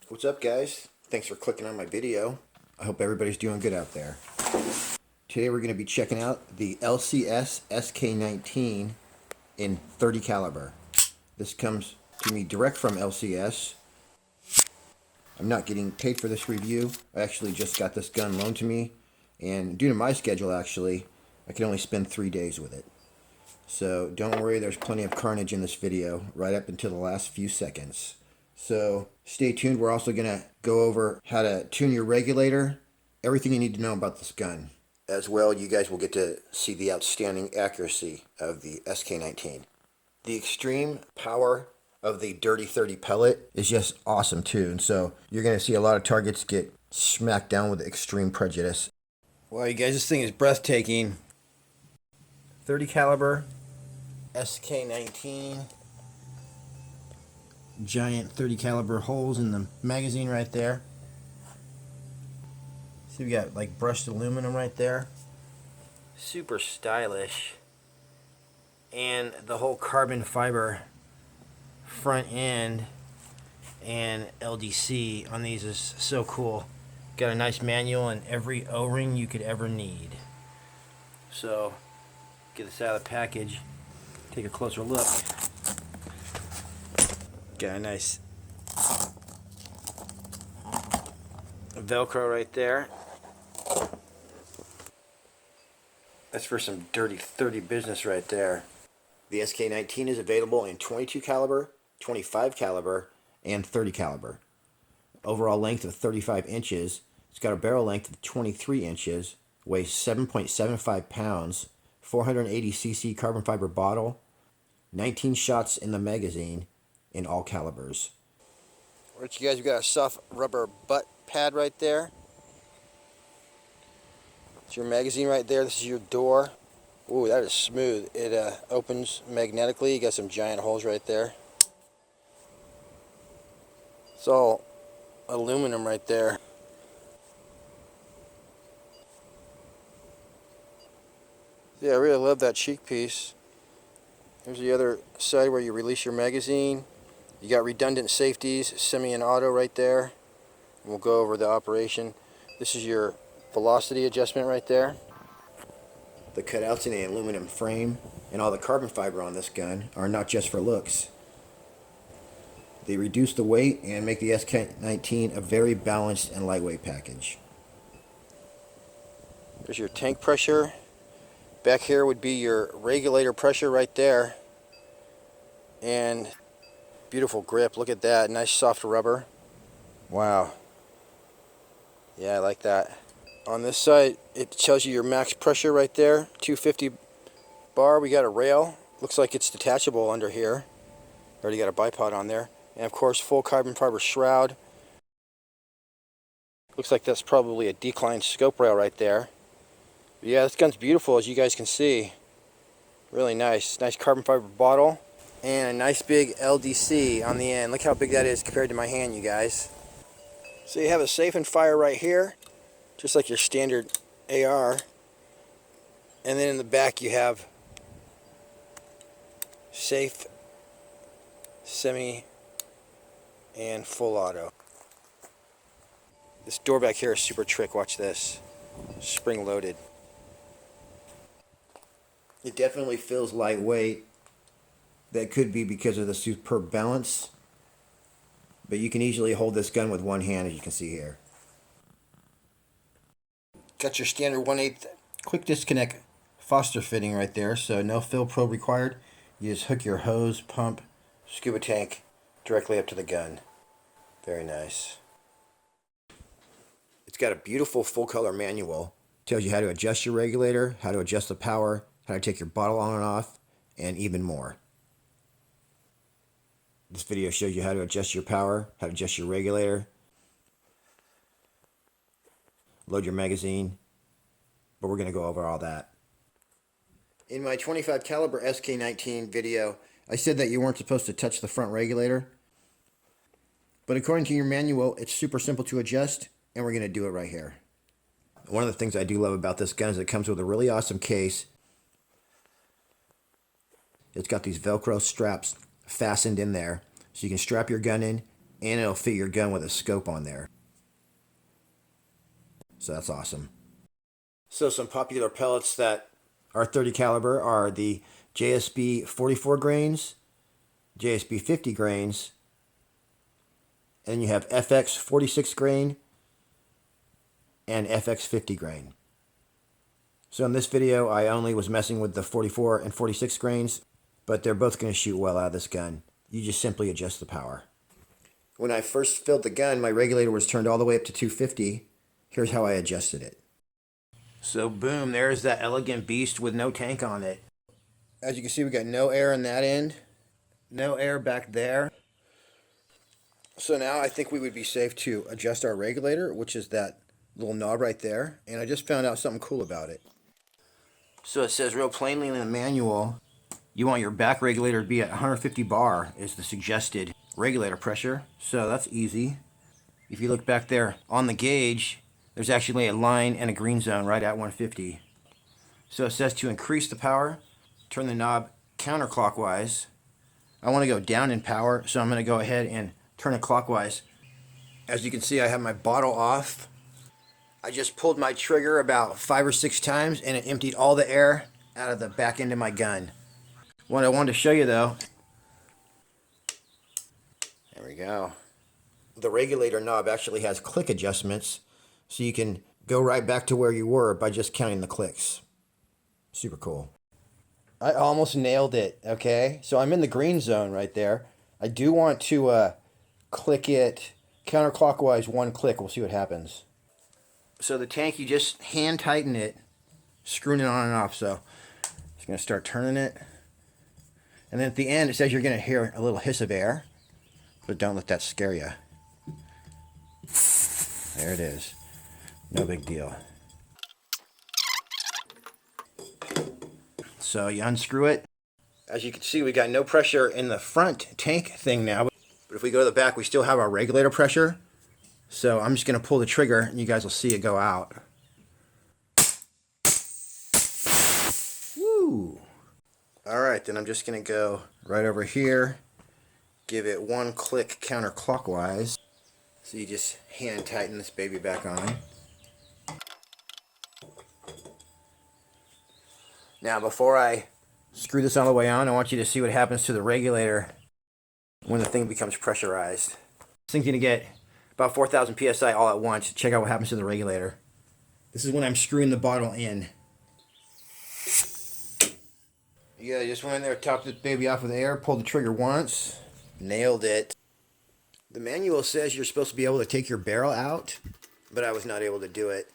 What's up, guys? Thanks for clicking on my video. I hope everybody's doing good out there. Today we're going to be checking out the LCS SK19 in 30 caliber. This comes to me direct from LCS. I'm not getting paid for this review. I actually just got this gun loaned to me, and due to my schedule actually, I can only spend 3 days with it. So don't worry, there's plenty of carnage in this video right up until the last few seconds. So stay tuned. We're also going to go over how to tune your regulator, everything you need to know about this gun. As well, you guys will get to see the outstanding accuracy of the SK19. The extreme power of the Dirty 30 pellet is just awesome too. And so you're going to see a lot of targets get smacked down with extreme prejudice. Wow, you guys, this thing is breathtaking. 30 caliber SK19. Giant 30 caliber holes in the magazine right there. See, we got like brushed aluminum right there. Super stylish. And the whole carbon fiber front end and LDC on these is so cool. Got a nice manual and every O-ring you could ever need. So get this out of the package, take a closer look. Got a nice Velcro right there. That's for some dirty 30 business right there. The SK19 is available in 22 caliber, 25 caliber, and 30 caliber. Overall length of 35 inches. It's got a barrel length of 23 inches, weighs 7.75 pounds, 480cc carbon fiber bottle, 19 shots in the magazine in all calibers. Alright, you guys, we got a soft rubber butt pad right there. It's your magazine right there. This is your door. Ooh, that is smooth. It opens magnetically. You got some giant holes right there. It's all aluminum right there. Yeah, I really love that cheek piece. Here's the other side where you release your magazine. You got redundant safeties, semi and auto right there. We'll go over the operation. This is your velocity adjustment right there. The cutouts in the aluminum frame and all the carbon fiber on this gun are not just for looks. They reduce the weight and make the SK19 a very balanced and lightweight package. There's your tank pressure. Back here would be your regulator pressure right there. And beautiful grip. Look at that. Nice soft rubber. Wow. Yeah, I like that. On this side, it tells you your max pressure right there. 250 bar. We got a rail. Looks like it's detachable under here. Already got a bipod on there. And of course, full carbon fiber shroud. Looks like that's probably a declined scope rail right there. But yeah, this gun's beautiful, as you guys can see. Really nice. Nice carbon fiber bottle. And a nice big LDC on the end. Look how big that is compared to my hand, you guys. So you have a safe and fire right here, just like your standard AR. And then in the back you have safe, semi, and full auto. This door back here is super trick. Watch this. Spring loaded. It definitely feels lightweight. That could be because of the superb balance, but you can easily hold this gun with one hand, as you can see here. Got your standard 1/8 quick disconnect Foster fitting right there, so no fill probe required. You just hook your hose, pump, scuba tank directly up to the gun. Very nice. It's got a beautiful full color manual. Tells you how to adjust your regulator, how to adjust the power, how to take your bottle on and off, and even more. This video shows you how to adjust your power, how to adjust your regulator, load your magazine, but we're going to go over all that. In my 25 caliber SK19 video, I said that you weren't supposed to touch the front regulator, but according to your manual, it's super simple to adjust, and we're going to do it right here. One of the things I do love about this gun is it comes with a really awesome case. It's got these Velcro straps fastened in there, so you can strap your gun in and it'll fit your gun with a scope on there. So that's awesome. So some popular pellets that are 30 caliber are the JSB 44 grains, JSB 50 grains, and you have FX 46 grain and FX 50 grain. So in this video, I only was messing with the 44 and 46 grains, but they're both going to shoot well out of this gun. You just simply adjust the power. When I first filled the gun, my regulator was turned all the way up to 250. Here's how I adjusted it. So boom, there's that elegant beast with no tank on it. As you can see, we got no air on that end, no air back there. So now I think we would be safe to adjust our regulator, which is that little knob right there. And I just found out something cool about it. So it says real plainly in the manual, you want your back regulator to be at 150 bar is the suggested regulator pressure. So that's easy. If you look back there on the gauge, there's actually a line and a green zone right at 150. So it says to increase the power, turn the knob counterclockwise. I want to go down in power, so I'm going to go ahead and turn it clockwise. As you can see, I have my bottle off. I just pulled my trigger about 5 or 6 times and it emptied all the air out of the back end of my gun. What I wanted to show you though, there we go. The regulator knob actually has click adjustments, so you can go right back to where you were by just counting the clicks. Super cool. I almost nailed it, okay? So I'm in the green zone right there. I do want to click it counterclockwise 1 click. We'll see what happens. So the tank, you just hand tighten it, screwing it on and off. So just going to start turning it. And then at the end, it says you're going to hear a little hiss of air, but don't let that scare you. There it is. No big deal. So you unscrew it. As you can see, we got no pressure in the front tank thing now. But if we go to the back, we still have our regulator pressure. So I'm just going to pull the trigger and you guys will see it go out. Woo! Alright, then I'm just going to go right over here. Give it 1 click counterclockwise. So you just hand tighten this baby back on. Now before I screw this all the way on, I want you to see what happens to the regulator when the thing becomes pressurized. This thing's going to get about 4,000 PSI all at once. Check out what happens to the regulator. This is when I'm screwing the bottle in. Yeah, I just went in there, topped this baby off with air, pulled the trigger once, nailed it. The manual says you're supposed to be able to take your barrel out, but I was not able to do it.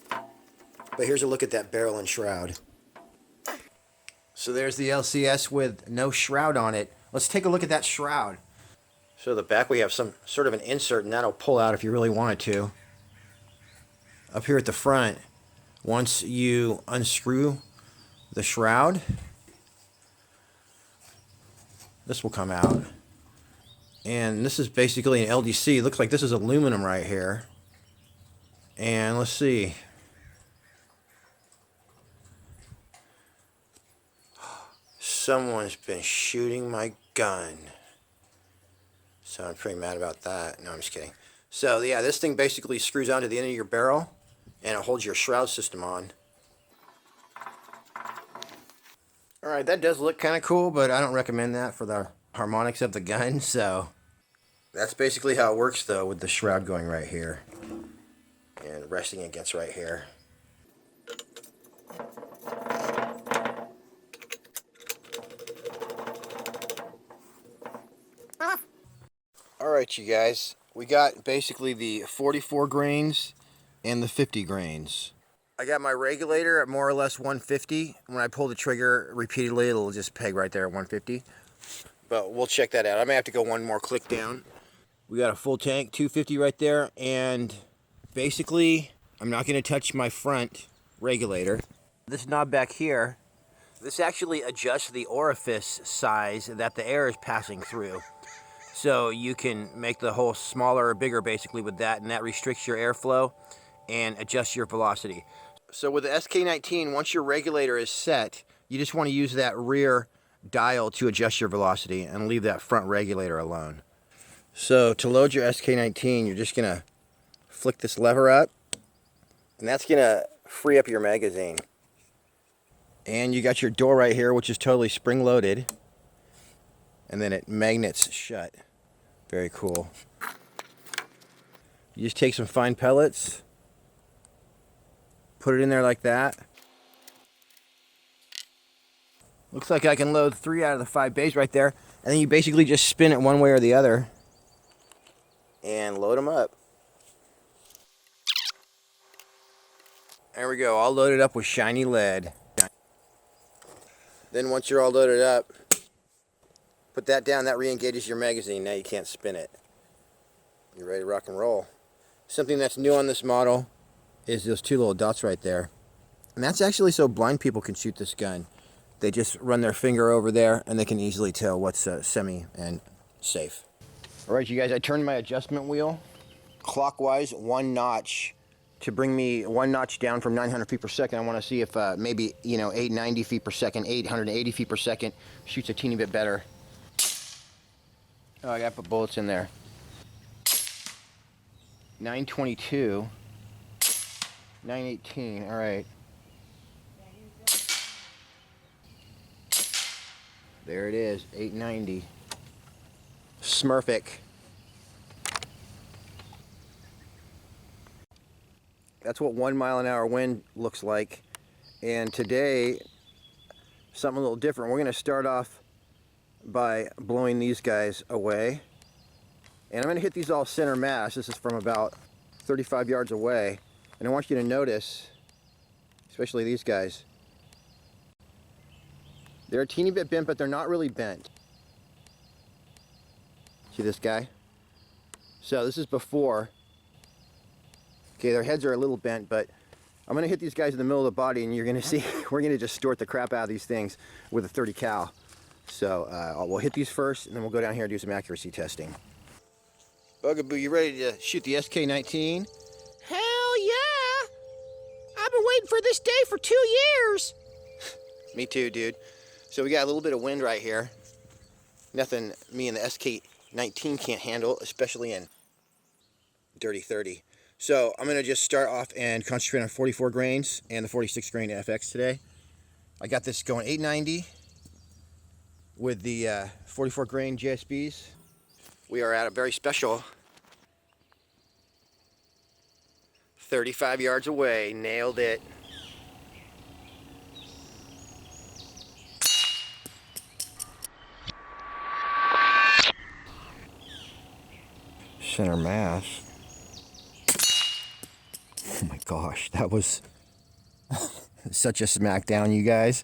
But here's a look at that barrel and shroud. So there's the LCS with no shroud on it. Let's take a look at that shroud. So the back we have some sort of an insert, and that'll pull out if you really wanted to. Up here at the front, once you unscrew the shroud, this will come out. And this is basically an LDC. It looks like this is aluminum right here. And let's see. Someone's been shooting my gun. So I'm pretty mad about that. No, I'm just kidding. So yeah, this thing basically screws onto the end of your barrel and it holds your shroud system on. Alright, that does look kind of cool, but I don't recommend that for the harmonics of the gun. So that's basically how it works though, with the shroud going right here and resting against right here. Alright you guys, we got basically the 44 grains and the 50 grains. I got my regulator at more or less 150. When I pull the trigger repeatedly, it'll just peg right there at 150. But we'll check that out. I may have to go 1 more click down. We got a full tank, 250 right there, and basically, I'm not going to touch my front regulator. This knob back here, this actually adjusts the orifice size that the air is passing through. So you can make the hole smaller or bigger basically with that, and that restricts your airflow and adjusts your velocity. So with the SK19, once your regulator is set, you just want to use that rear dial to adjust your velocity and leave that front regulator alone. So to load your SK19, you're just gonna flick this lever up, and that's gonna free up your magazine. And you got your door right here, which is totally spring loaded, and then it magnets shut. Very cool. You just take some fine pellets, put it in there like that. Looks like I can load 3 out of the 5 bays right there, and then you basically just spin it one way or the other and load them up. There we go, all loaded up with shiny lead. Then once you're all loaded up, put that down. That re-engages your magazine. Now you can't spin it. You're ready to rock and roll. Something that's new on this model is those 2 little dots right there. And that's actually so blind people can shoot this gun. They just run their finger over there and they can easily tell what's semi and safe. Alright you guys, I turned my adjustment wheel clockwise 1 notch to bring me 1 notch down from 900 feet per second. I want to see if maybe, 890 feet per second, 880 feet per second shoots a teeny bit better. Oh, I gotta put bullets in there. 922, 918, alright. There it is, 890. Smurfic. That's what 1 mile an hour wind looks like. And today, something a little different. We're gonna start off by blowing these guys away. And I'm gonna hit these all center mass. This is from about 35 yards away. And I want you to notice, especially these guys, they're a teeny bit bent, but they're not really bent. See this guy? So this is before. Okay, their heads are a little bent, but I'm gonna hit these guys in the middle of the body and you're gonna see, we're gonna just distort the crap out of these things with a 30 cal. So we'll hit these first and then we'll go down here and do some accuracy testing. Bugaboo, you ready to shoot the SK19? Hell yeah! I've been waiting for this day for 2 years. Me too, dude. So we got a little bit of wind right here. Nothing me and the SK19 can't handle, especially in dirty 30. So I'm gonna just start off and concentrate on 44 grains and the 46 grain FX today. I got this going 890 with the 44 grain JSBs. We are at a very special 35 yards away. Nailed it. Center mass. Oh my gosh, that was such a smackdown, you guys.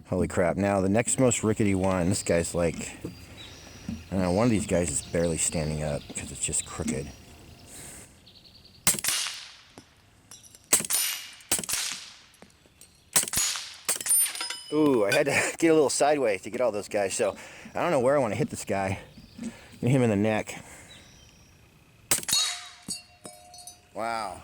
Holy crap. Now the next most rickety one, this guy's like, I don't know, one of these guys is barely standing up because it's just crooked. Ooh, I had to get a little sideways to get all those guys, so I don't know where I want to hit this guy. Hit him in the neck. Wow.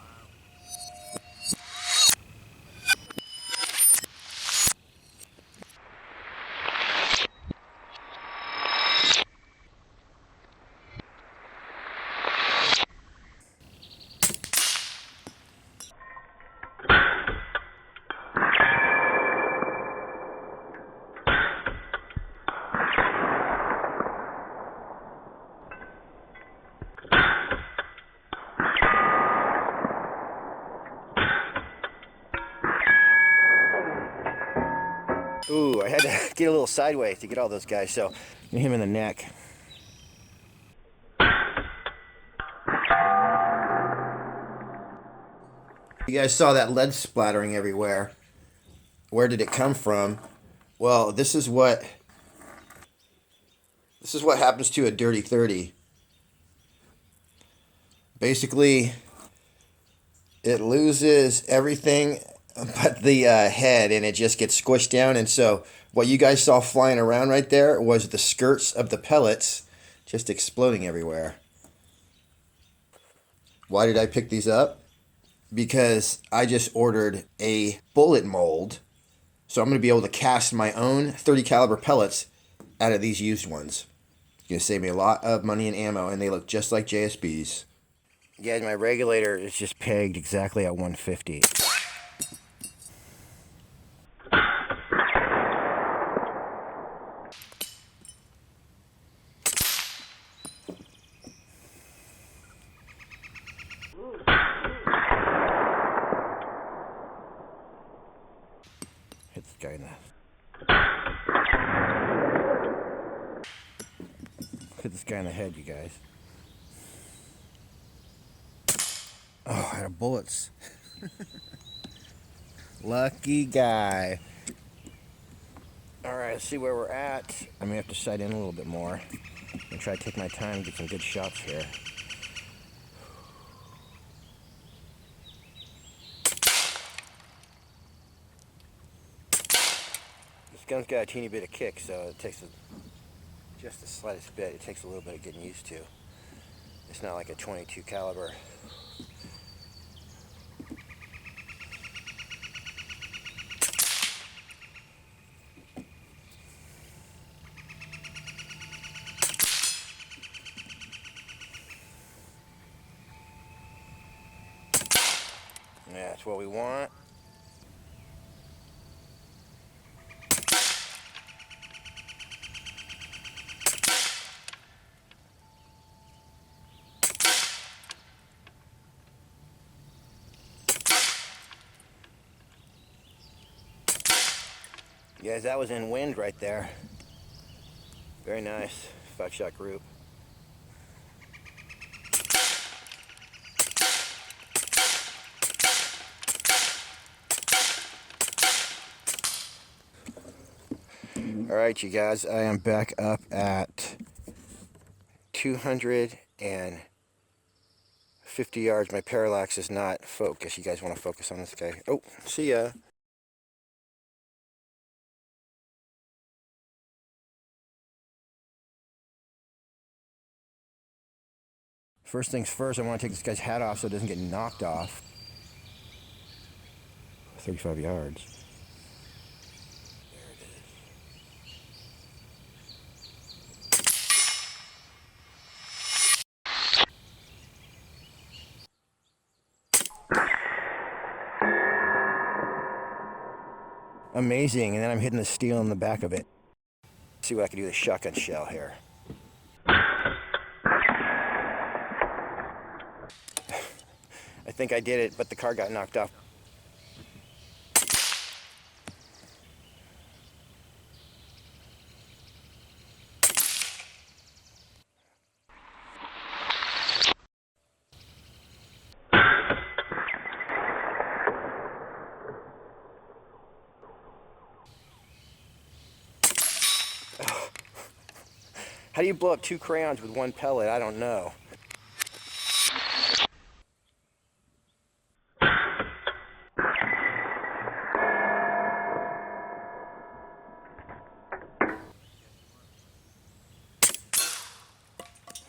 Ooh, I had to get a little sideways to get all those guys, so hit him in the neck. You guys saw that lead splattering everywhere. Where did it come from? Well, this is what happens to a dirty 30. Basically, it loses everything but the head, and it just gets squished down. And so what you guys saw flying around right there was the skirts of the pellets just exploding everywhere. Why did I pick these up? Because I just ordered a bullet mold, so I'm going to be able to cast my own 30 caliber pellets out of these used ones. Gonna save me a lot of money and ammo, and they look just like JSBs. Yeah, my regulator is just pegged exactly at 150. Hit this guy in the... Hit this guy in the head, you guys. Oh, out of bullets. Lucky guy. Alright, let's see where we're at. I'm gonna have to sight in a little bit more and try to take my time and get some good shots here. This gun's got a teeny bit of kick, so it takes just the slightest bit. It takes a little bit of getting used to. It's not like a 22 caliber. Yeah, that's what we want. Guys, that was in wind right there. Very nice. 5-shot group. Alright, you guys, I am back up at 250 yards. My parallax is not focused. You guys want to focus on this guy? Oh, see ya. First things first, I want to take this guy's hat off so it doesn't get knocked off. 35 yards. There it is. Amazing, and then I'm hitting the steel in the back of it. Let's see what I can do with a shotgun shell here. I think I did it, but the car got knocked off. How do you blow up 2 crayons with 1 pellet? I don't know.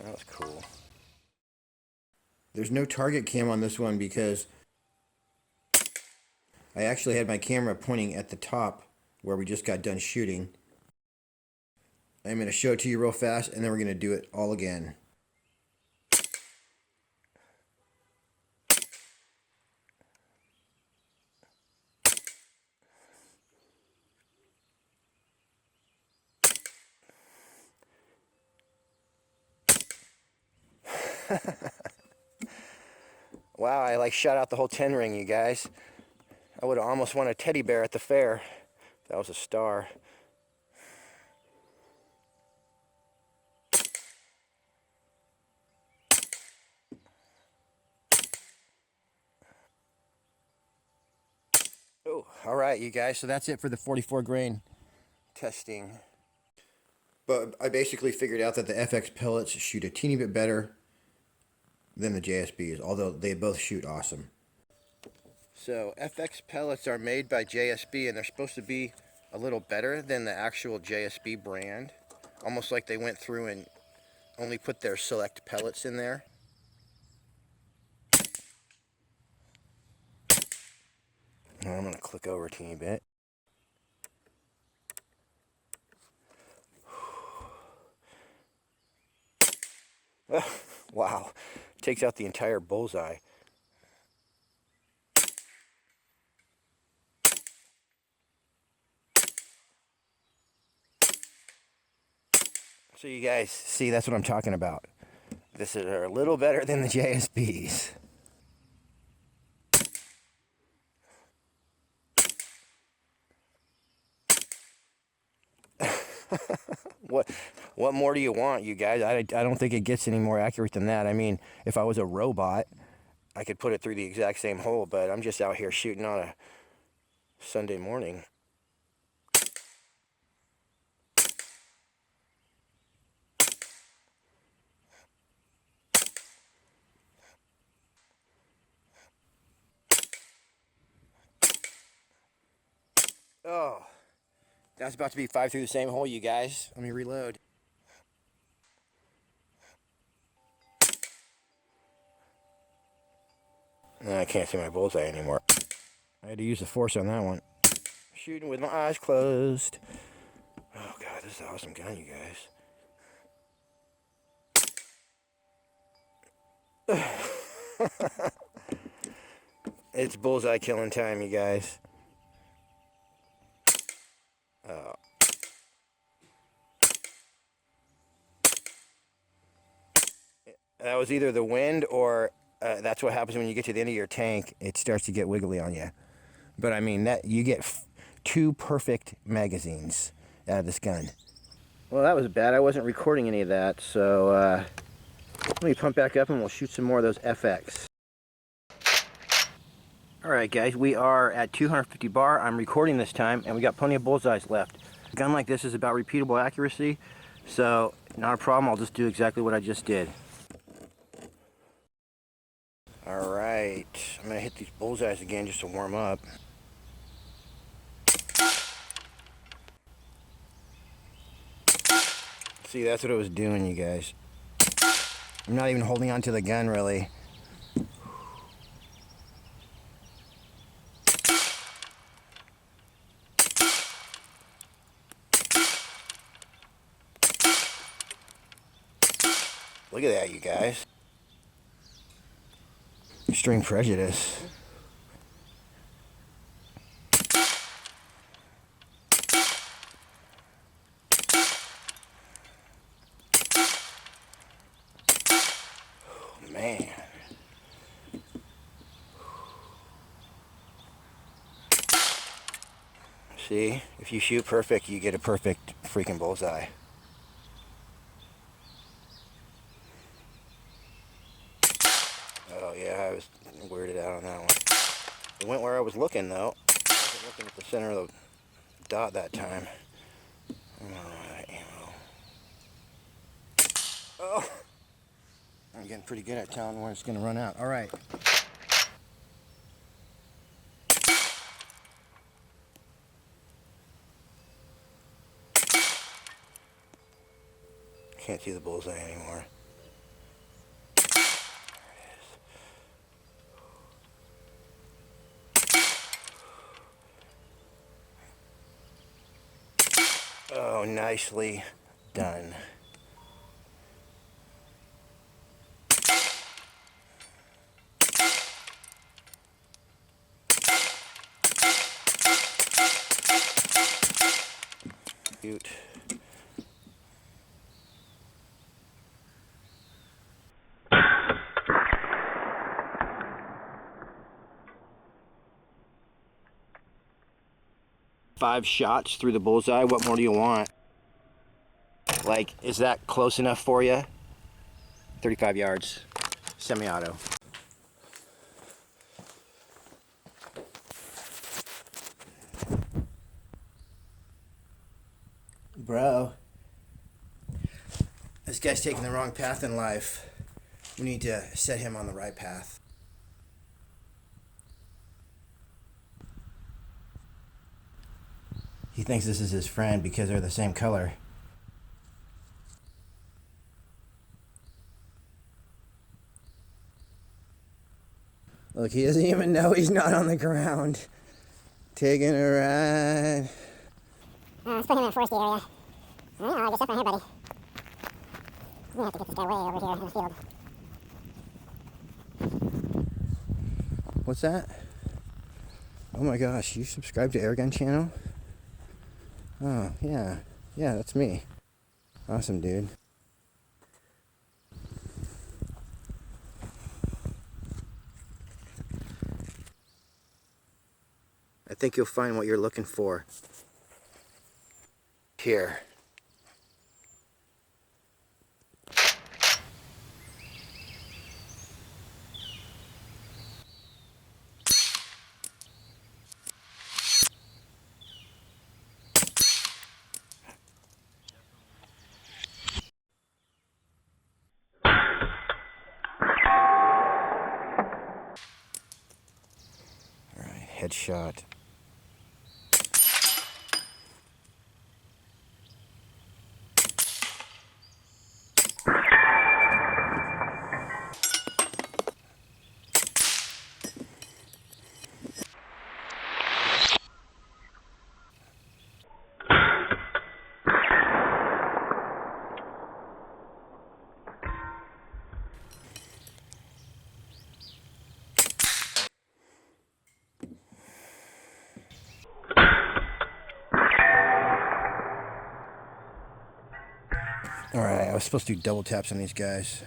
That was cool. There's no target cam on this one because I actually had my camera pointing at the top where we just got done shooting. I'm going to show it to you real fast, and then we're going to do it all again. Wow, I like shot out the whole 10 ring, you guys. I would have almost won a teddy bear at the fair. That was a star. Oh, all right, you guys. So that's it for the 44 grain testing. But I basically figured out that the FX pellets shoot a teeny bit better than the JSBs, although they both shoot awesome. So FX pellets are made by JSB, and they're supposed to be a little better than the actual JSB brand. Almost like they went through and only put their select pellets in there. I'm going to click over a teeny bit. Wow. Takes out the entire bullseye. So you guys see, that's what I'm talking about. This is a little better than the JSBs. What more do you want, you guys? I don't think it gets any more accurate than that. I mean, if I was a robot, I could put it through the exact same hole, but I'm just out here shooting on a Sunday morning. Oh, that's about to be 5 through the same hole, you guys. Let me reload. I can't see my bullseye anymore. I had to use the force on that one. Shooting with my eyes closed. Oh God, this is an awesome gun, you guys. It's bullseye killing time, you guys. Oh. That was either the wind or that's what happens when you get to the end of your tank. It starts to get wiggly on you. But I mean, that you get 2 perfect magazines out of this gun. Well, that was bad. I wasn't recording any of that, so let me pump back up and we'll shoot some more of those FX. Alright guys, we are at 250 bar. I'm recording this time, and we got plenty of bullseyes left. A gun like this is about repeatable accuracy, so not a problem. I'll just do exactly what I just did. Alright, I'm going to hit these bullseyes again just to warm up. See, that's what it was doing, you guys. I'm not even holding on to the gun, really. Look at that, you guys. Extreme prejudice. Oh, man. See, if you shoot perfect, you get a perfect freaking bullseye. Oh yeah, I was weirded out on that one. It went where I was looking though. I wasn't looking at the center of the dot that time. Alright, ammo. Oh! I'm getting pretty good at telling when it's going to run out. Alright. Can't see the bullseye anymore. Oh, nicely done. Cute. Five shots through the bullseye. What more do you want? Like, is that close enough for you? 35 yards, semi-auto. Bro, this guy's taking the wrong path in life. We need to set him on the right path. He thinks this is his friend because they're the same color. Look, he doesn't even know he's not on the ground. Taking a ride. Let's put him in a foresty area. I guess up right here, buddy. I'm gonna have to get this guy way over here in the field. What's that? Oh my gosh, you subscribe to Airgun channel? Oh, yeah. Yeah, that's me. Awesome, dude. I think you'll find what you're looking for here. Alright, headshot. Alright, I was supposed to do double taps on these guys.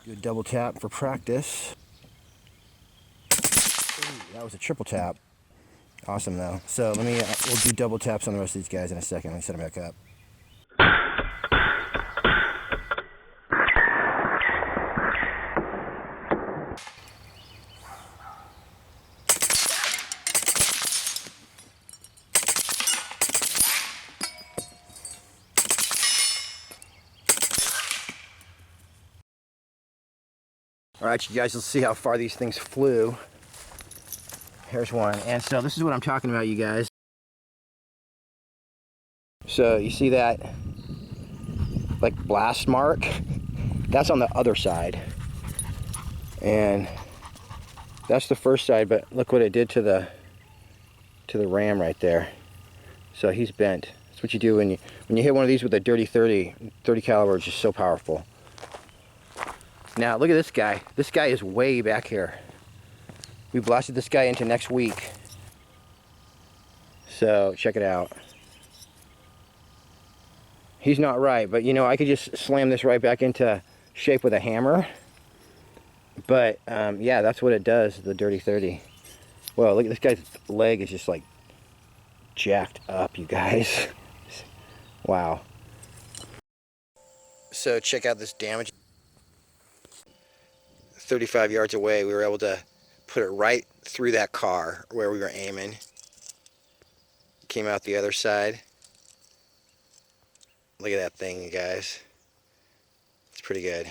Do a double tap for practice. Ooh, that was a triple tap. Awesome though. So we'll do double taps on the rest of these guys in a second. Let me set them back up. Alright, you guys, let's see how far these things flew. Here's one. And so this is what I'm talking about, you guys. So you see that like blast mark? That's on the other side. And that's the first side, but look what it did to the ram right there. So he's bent. That's what you do when you hit one of these with a dirty 30 caliber. It's just so powerful. Now look at this guy. This guy is way back here. We blasted this guy into next week. So check it out. He's not right, but you know, I could just slam this right back into shape with a hammer. But yeah, that's what it does, the dirty 30. Well, look at this guy's leg is just like jacked up, you guys. Wow. So check out this damage. 35 yards away, we were able to put it right through that car where we were aiming. Came out the other side. Look at that thing, you guys. It's pretty good.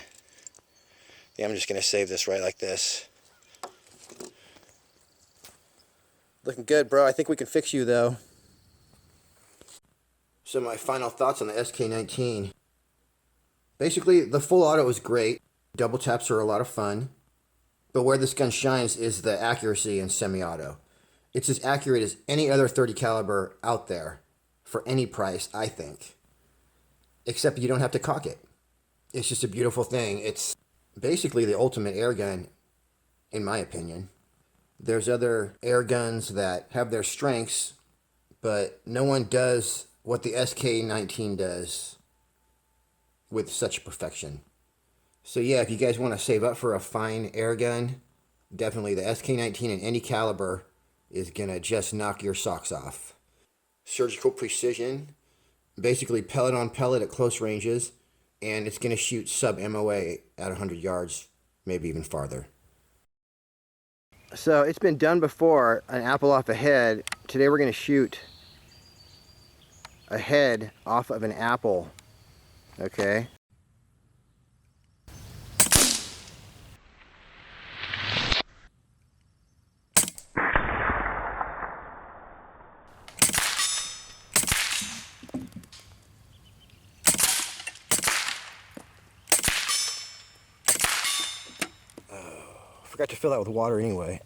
Yeah, I'm just gonna save this right like this. Looking good, bro. I think we can fix you though. So my final thoughts on the SK19. Basically, the full auto is great. Double taps are a lot of fun. But where this gun shines is the accuracy in semi-auto. It's as accurate as any other 30 caliber out there for any price, I think. Except you don't have to cock it. It's just a beautiful thing. It's basically the ultimate air gun, in my opinion. There's other air guns that have their strengths, but no one does what the SK19 does with such perfection. So yeah, if you guys want to save up for a fine air gun, definitely the SK19 in any caliber is gonna just knock your socks off. Surgical precision, basically pellet on pellet at close ranges, and it's gonna shoot sub MOA at 100 yards, maybe even farther. So it's been done before, an apple off a head. Today we're gonna shoot a head off of an apple, okay? Forgot to fill that with water anyway.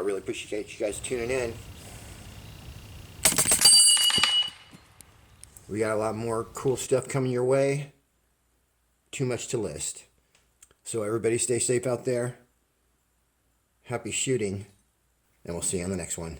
really appreciate you guys tuning in. We got a lot more cool stuff coming your way. Too much to list. So everybody stay safe out there. Happy shooting. And we'll see you on the next one.